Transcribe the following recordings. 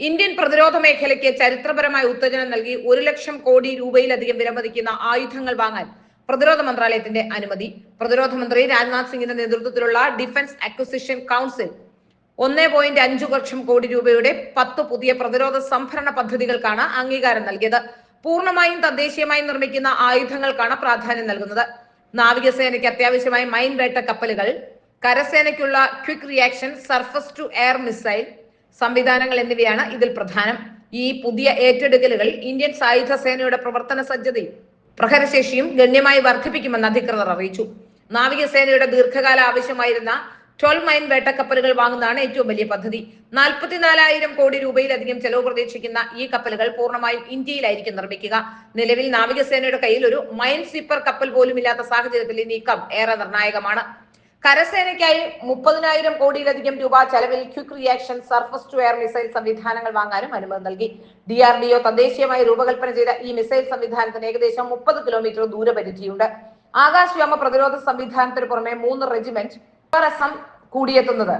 Indian പ്രതിരോധ മേഖലയ്ക്ക് ചരിത്രപരമായ ഉത്തേജനം നൽകി 1,00,000 കോടി രൂപയിലധികം വിലമതിക്കുന്ന ആയുധങ്ങൾ വാങ്ങാൻ പ്രതിരോധ മന്ത്രാലയത്തിന്റെ അനുമതി. പ്രതിരോധ മന്ത്രി രാജ്നാഥ് സിംഗിന്റെ നേതൃത്വത്തിലുള്ള defence acquisition council 1.5 lakh crore രൂപയുടെ 10 പുതിയ പ്രതിരോധ സംഭരണ പദ്ധതികൾക്കാണ് അംഗീകാരം നൽകിയത്. പൂർണ്ണമായും തദ്ദേശീയമായി നിർമ്മിക്കുന്ന ആയുധങ്ങൾക്കാണ് പ്രാധാന്യം നൽകുന്നത്. നാവികസേനയ്ക്ക് അത്യാവശ്യമായ മൈൻ വേട്ട കപ്പലുകൾ, കരസേനയ്ക്കുള്ള quick reaction surface to air missile സംവിധാനങ്ങൾ എന്നിവയാണ് ഇതിൽ പ്രധാനം. ഈ പുതിയ ഏറ്റെടുക്കലുകൾ ഇന്ത്യൻ സായുധ സേനയുടെ പ്രവർത്തന സജ്ജതയും പ്രഹരശേഷിയും ഗണ്യമായി വർദ്ധിപ്പിക്കുമെന്ന് അധികൃതർ അറിയിച്ചു. നാവികസേനയുടെ ദീർഘകാല ആവശ്യമായിരുന്ന 12 മൈൻ വേട്ടക്കപ്പലുകൾ വാങ്ങുന്നതാണ് ഏറ്റവും വലിയ പദ്ധതി. 44,000 കോടി രൂപയിലധികം ചെലവ് പ്രതീക്ഷിക്കുന്ന ഈ കപ്പലുകൾ പൂർണ്ണമായും ഇന്ത്യയിലായിരിക്കും നിർമ്മിക്കുക. നിലവിൽ നാവികസേനയുടെ കയ്യിൽ ഒരു മൈൻ സ്വീപ്പർ കപ്പൽ പോലും ഇല്ലാത്ത സാഹചര്യത്തിൽ ഈ നീക്കം ഏറെ നിർണായകമാണ്. കരസേനയ്ക്കായി 30,000 കോടിയിലധികം രൂപ ചെലവിൽ quick reaction surface to air missile സംവിധാനങ്ങൾ വാങ്ങാനും അനുമതി നൽകി. DRDO തദ്ദേശീയമായി രൂപകൽപ്പന ചെയ്ത ഈ മിസൈൽ സംവിധാനത്തിന് ഏകദേശം 30 കിലോമീറ്റർ ദൂരപരിധിയുണ്ട്. ആകാശ് വ്യോമ പ്രതിരോധ സംവിധാനത്തിന് പുറമെ 3 റെജിമെന്റ് കൂടിയെത്തുന്നത്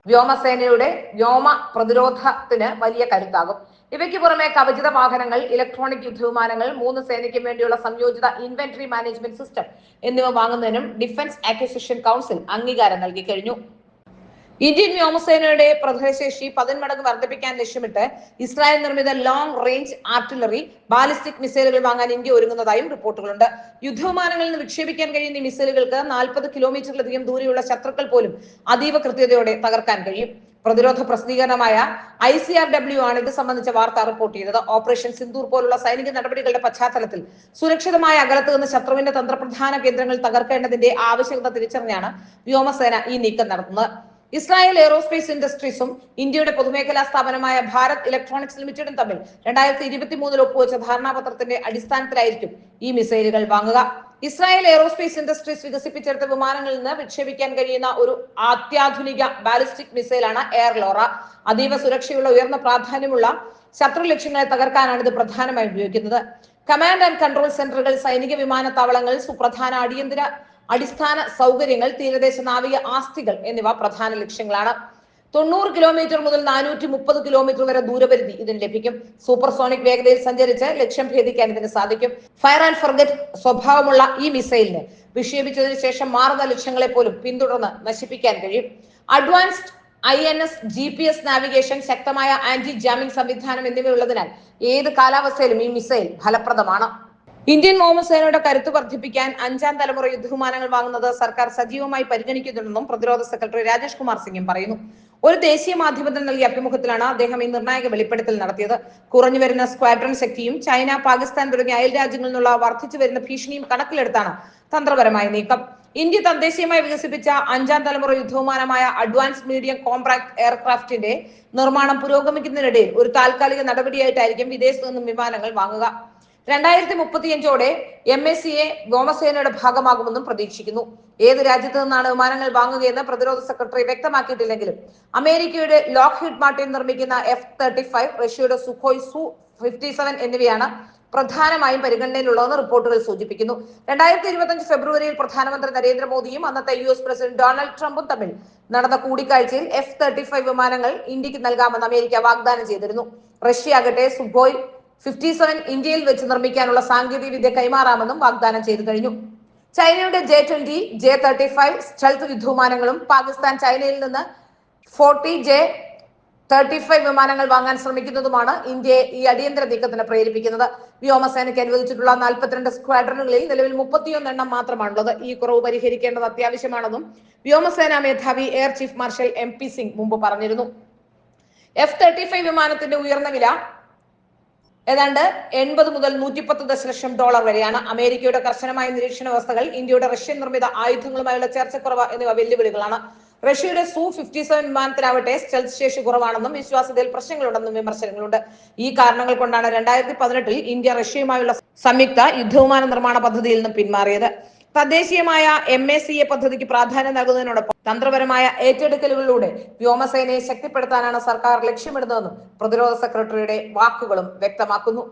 വ്യോമസേനയുടെ വ്യോമ പ്രതിരോധത്തിന് വലിയ കരുത്താകും. ഇവയ്ക്ക് പുറമെ കവചിത വാഹനങ്ങൾ, ഇലക്ട്രോണിക് യുദ്ധവിമാനങ്ങൾ, 3 സേനയ്ക്കും വേണ്ടിയുള്ള സംയോജിത ഇൻവെന്ററി മാനേജ്മെന്റ് സിസ്റ്റം എന്നിവ വാങ്ങുന്നതിനും ഡിഫൻസ് അക്വിസിഷൻ കൗൺസിൽ അംഗീകാരം നൽകി കഴിഞ്ഞു. ഇന്ത്യൻ വ്യോമസേനയുടെ പ്രഹരശേഷി 10 മടങ്ങ് വർദ്ധിപ്പിക്കാൻ ലക്ഷ്യമിട്ട് ഇസ്രായേൽ നിർമ്മിത ലോങ് റേഞ്ച് ആർട്ടിലറി ബാലിസ്റ്റിക് മിസൈലുകൾ വാങ്ങാൻ ഇന്ത്യ ഒരുങ്ങുന്നതായും റിപ്പോർട്ടുകളുണ്ട്. യുദ്ധവിമാനങ്ങളിൽ നിന്ന് വിക്ഷേപിക്കാൻ കഴിയുന്ന ഈ മിസൈലുകൾക്ക് 40 കിലോമീറ്ററിലധികം ദൂരെയുള്ള ശത്രുക്കൾ പോലും അതീവ കൃത്യതയോടെ തകർക്കാൻ കഴിയും. പ്രതിരോധ പ്രസിദ്ധീകരണമായ ICRW ആണ് ഇത് സംബന്ധിച്ച വാർത്ത റിപ്പോർട്ട് ചെയ്തത്. ഓപ്പറേഷൻ സിന്ദൂർ പോലുള്ള സൈനിക നടപടികളുടെ പശ്ചാത്തലത്തിൽ സുരക്ഷിതമായ അകലത്ത് നിന്ന് ശത്രുവിന്റെ തന്ത്രപ്രധാന കേന്ദ്രങ്ങൾ തകർക്കേണ്ടതിന്റെ ആവശ്യകത തിരിച്ചറിഞ്ഞാണ് വ്യോമസേന ഈ നീക്കം നടത്തുന്നത്. ഇസ്രായേൽ എയ്റോസ്പേസ് ഇൻഡസ്ട്രീസും ഇന്ത്യയുടെ പൊതുമേഖലാ സ്ഥാപനമായ ഭാരത് ഇലക്ട്രോണിക്സ് ലിമിറ്റഡും തമ്മിൽ 2023 ഒപ്പുവെച്ച ധാരണാപത്രത്തിന്റെ അടിസ്ഥാനത്തിലായിരിക്കും ഈ മിസൈലുകൾ വാങ്ങുക. ഇസ്രായേൽ എയ്റോസ്പേസ് ഇൻഡസ്ട്രീസ് വികസിപ്പിച്ചെടുത്ത വിമാനങ്ങളിൽ നിന്ന് വിക്ഷേപിക്കാൻ കഴിയുന്ന ഒരു അത്യാധുനിക ബാലിസ്റ്റിക് മിസൈലാണ് എയർ ലോറ. അതീവ സുരക്ഷയുള്ള ഉയർന്ന പ്രാധാന്യമുള്ള ശത്രു ലക്ഷ്യങ്ങളെ തകർക്കാനാണ് ഇത് പ്രധാനമായും ഉപയോഗിക്കുന്നത്. കമാൻഡ് ആൻഡ് കൺട്രോൾ സെന്ററുകൾ, സൈനിക വിമാനത്താവളങ്ങൾ, സുപ്രധാന അടിസ്ഥാന സൗകര്യങ്ങൾ, തീരദേശ നാവിക ആസ്തികൾ എന്നിവ പ്രധാന ലക്ഷ്യങ്ങളാണ്. 90 കിലോമീറ്റർ മുതൽ 430 കിലോമീറ്റർ വരെ ദൂരപരിധി ഇതിന് ലഭിക്കും. സൂപ്പർസോണിക് വേഗതയിൽ സഞ്ചരിച്ച് ലക്ഷ്യം ഭേദിക്കാൻ ഇതിന് സാധിക്കും. ഫയർ ആൻഡ് ഫർഗറ്റ് സ്വഭാവമുള്ള ഈ മിസൈലിന് വിക്ഷേപിച്ചതിനു ശേഷം മാറുന്ന ലക്ഷ്യങ്ങളെ പോലും പിന്തുടർന്ന് നശിപ്പിക്കാൻ കഴിയും. അഡ്വാൻസ്ഡ് INS GPS നാവിഗേഷൻ, ശക്തമായ ആന്റി ജാമിംഗ് സംവിധാനം എന്നിവയുള്ളതിനാൽ ഏത് കാലാവസ്ഥയിലും ഈ മിസൈൽ ഫലപ്രദമാണ്. ഇന്ത്യൻ വ്യോമസേനയുടെ കരുത്ത് വർദ്ധിപ്പിക്കാൻ 5ാം തലമുറ യുദ്ധവിമാനങ്ങൾ വാങ്ങുന്നത് സർക്കാർ സജീവമായി പരിഗണിക്കുന്നുണ്ടെന്നും പ്രതിരോധ സെക്രട്ടറി രാജേഷ് കുമാർ സിംഗും പറയുന്നു. ഒരു ദേശീയ മാധ്യമത്തിന് നൽകിയ അഭിമുഖത്തിലാണ് അദ്ദേഹം ഈ നിർണായക വെളിപ്പെടുത്തൽ നടത്തിയത്. കുറഞ്ഞുവരുന്ന സ്ക്വാഡ്രൺ ശക്തിയും ചൈന, പാകിസ്ഥാൻ തുടങ്ങിയ അയൽ രാജ്യങ്ങളിൽ നിന്നുള്ള വർദ്ധിച്ചു വരുന്ന ഭീഷണിയും കണക്കിലെടുത്താണ് തന്ത്രപരമായ നീക്കം. ഇന്ത്യ തദ്ദേശീയമായി വികസിപ്പിച്ച 5ാം തലമുറ യുദ്ധവിമാനമായ അഡ്വാൻസ് മീഡിയം കോമ്പാക്ട് എയർക്രാഫ്റ്റിന്റെ നിർമ്മാണം പുരോഗമിക്കുന്നതിനിടയിൽ ഒരു താൽക്കാലിക നടപടിയായിട്ടായിരിക്കും വിദേശത്തു നിന്നും വിമാനങ്ങൾ വാങ്ങുക. 2035ഓടെ MACA വ്യോമസേനയുടെ ഭാഗമാകുമെന്നും പ്രതീക്ഷിക്കുന്നു. ഏത് രാജ്യത്ത് നിന്നാണ് വിമാനങ്ങൾ വാങ്ങുകയെന്ന് പ്രതിരോധ സെക്രട്ടറി വ്യക്തമാക്കിയിട്ടില്ലെങ്കിലും അമേരിക്കയുടെ ലോക്ഹീഡ് മാർട്ടിൻ നിർമ്മിക്കുന്ന F-35, റഷ്യയുടെ സുഖോയ് Su-57 എന്നിവയാണ് പ്രധാനമായും പരിഗണനയിലുള്ളതെന്ന് റിപ്പോർട്ടുകൾ സൂചിപ്പിക്കുന്നു. 2025 ഫെബ്രുവരിയിൽ പ്രധാനമന്ത്രി നരേന്ദ്രമോദിയും അന്നത്തെ US പ്രസിഡന്റ് ഡൊണാൾഡ് ട്രംപും തമ്മിൽ നടന്ന കൂടിക്കാഴ്ചയിൽ F-35 വിമാനങ്ങൾ ഇന്ത്യക്ക് നൽകാമെന്ന് അമേരിക്ക വാഗ്ദാനം ചെയ്തിരുന്നു. റഷ്യ ആകട്ടെ സുഖോയ് 57 ഇന്ത്യയിൽ വെച്ച് നിർമ്മിക്കാനുള്ള സാങ്കേതിക വിദ്യ കൈമാറാമെന്നും വാഗ്ദാനം ചെയ്തു കഴിഞ്ഞു. ചൈനയുടെ J-20, J-35 സ്റ്റെൽത്ത് യുദ്ധവിമാനങ്ങളും പാകിസ്ഥാൻ ചൈനയിൽ നിന്ന് 40 J-35 വിമാനങ്ങൾ വാങ്ങാൻ ശ്രമിക്കുന്നതുമാണ് ഇന്ത്യയെ ഈ അടിയന്തര നീക്കത്തിന് പ്രേരിപ്പിക്കുന്നത്. വ്യോമസേനയ്ക്ക് അനുവദിച്ചിട്ടുള്ള 42 സ്ക്വാഡ്രണുകളിൽ നിലവിൽ 31 എണ്ണം മാത്രമാണുള്ളത്. ഈ കുറവ് പരിഹരിക്കേണ്ടത് അത്യാവശ്യമാണെന്നും വ്യോമസേനാ മേധാവി air chief marshal MP Singh മുമ്പ് പറഞ്ഞിരുന്നു. F-35 വിമാനത്തിന്റെ ഉയർന്ന വില ഏതാണ്ട് 80 മുതൽ 110 ദശലക്ഷം ഡോളർ വരെയാണ്. അമേരിക്കയുടെ കർശനമായ നിരീക്ഷണ വ്യവസ്ഥകൾ, ഇന്ത്യയുടെ റഷ്യൻ നിർമ്മിത ആയുധങ്ങളുമായുള്ള ചർച്ചക്കുറവ് എന്നിവ വെല്ലുവിളികളാണ്. റഷ്യയുടെ Su-57 വിമാനത്തിനാവട്ടെ സ്റ്റെൽത്ത് ശേഷി കുറവാണെന്നും വിശ്വാസ്യതയിൽ പ്രശ്നങ്ങളുണ്ടെന്നും വിമർശനങ്ങളുണ്ട്. ഈ കാരണങ്ങൾ കൊണ്ടാണ് 2018 ഇന്ത്യ റഷ്യയുമായുള്ള സംയുക്ത യുദ്ധവിമാന നിർമ്മാണ പദ്ധതിയിൽ നിന്ന് പിന്മാറിയത്. തദ്ദേശീയമായ MACA പദ്ധതിക്ക് പ്രാധാന്യം നൽകുന്നതിനോടൊപ്പം തന്ത്രപരമായ ഏറ്റെടുക്കലുകളിലൂടെ വ്യോമസേനയെ ശക്തിപ്പെടുത്താനാണ് സർക്കാർ ലക്ഷ്യമിടുന്നതെന്നും പ്രതിരോധ സെക്രട്ടറിയുടെ വാക്കുകളും വ്യക്തമാക്കുന്നു.